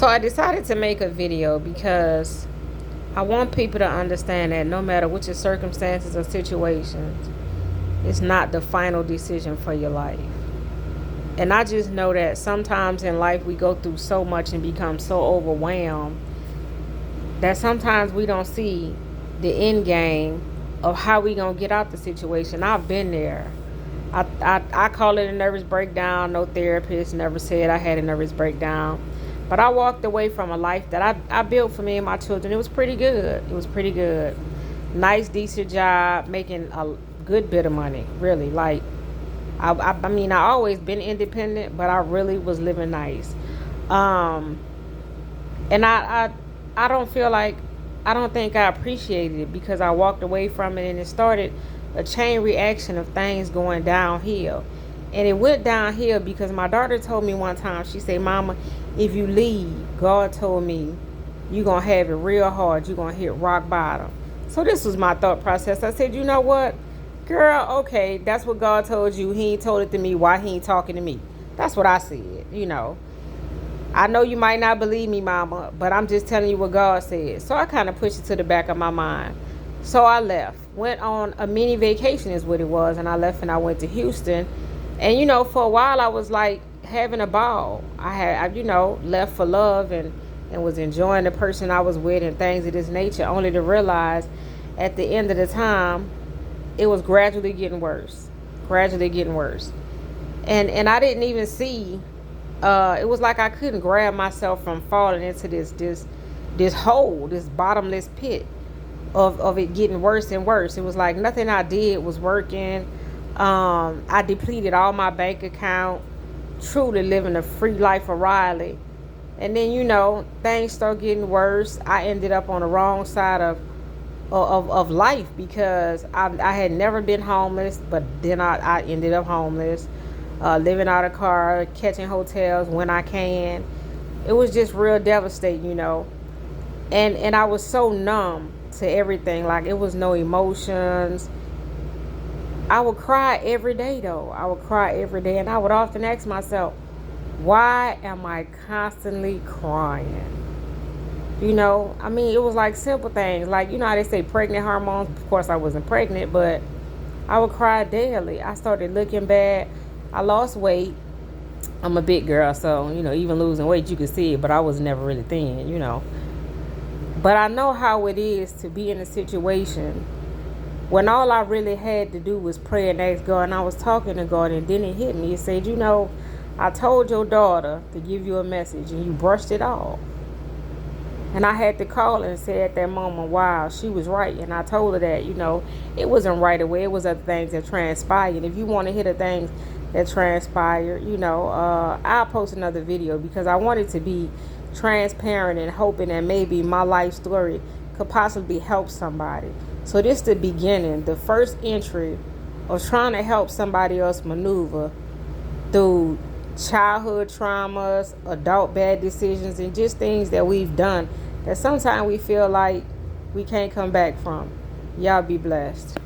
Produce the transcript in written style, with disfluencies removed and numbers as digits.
So I decided to make a video because I want people to understand that no matter which circumstances or situations, it's not the final decision for your life. And I just know that sometimes in life we go through so much and become so overwhelmed that sometimes we don't see the end game of how we gonna get out the situation. I've been there. I call it a nervous breakdown. No therapist never said I had a nervous breakdown. But I walked away from a life that I built for me and my children. It was pretty good. It was pretty good. Nice, decent job, making a good bit of money, really. Like, I mean, I always been independent, but I really was living nice. Um, and I don't feel like, I don't think I appreciated it because I walked away from it and it started a chain reaction of things going downhill. And it went downhill because my daughter told me one time, she said, Mama, if you leave, God told me you're going to have it real hard. You're going to hit rock bottom. So this was my thought process. I said, you know what? Girl, okay, that's what God told you. He ain't told it to me. Why he ain't talking to me? That's what I said. I know you might not believe me, Mama, but I'm just telling you what God said. So I kind of pushed it to the back of my mind. So I left. Went on a mini vacation is what it was. And I left and I went to Houston. And, for a while I was like having a ball. I left for love and was enjoying the person I was with and things of this nature, only to realize at the end of the time, it was gradually getting worse. And I didn't even see, it was like I couldn't grab myself from falling into this hole, this bottomless pit of it getting worse and worse. It was like nothing I did was working. I depleted all my bank account, truly living a free life of Riley. And then, things start getting worse. I ended up on the wrong side of life because I had never been homeless, but then I ended up homeless, living out of car, catching hotels when I can. It was just real devastating, and I was so numb to everything. Like, it was no emotions. I would cry every day, though. I would cry every day, and I would often ask myself, why am I constantly crying? I mean, it was like simple things. Like, how they say pregnant hormones? Of course, I wasn't pregnant, but I would cry daily. I started looking bad. I lost weight. I'm a big girl, so, even losing weight, you could see it, but I was never really thin. But I know how it is to be in a situation when all I really had to do was pray and ask God. And I was talking to God, and then it hit me. It said, I told your daughter to give you a message, and you brushed it off. And I had to call her and say at that moment, wow, she was right. And I told her that, it wasn't right away. It was other things that transpired. And if you want to hear the things that transpired, I'll post another video because I wanted to be transparent and hoping that maybe my life story could possibly help somebody. So this is the beginning, the first entry of trying to help somebody else maneuver through childhood traumas, adult bad decisions, and just things that we've done that sometimes we feel like we can't come back from. Y'all be blessed.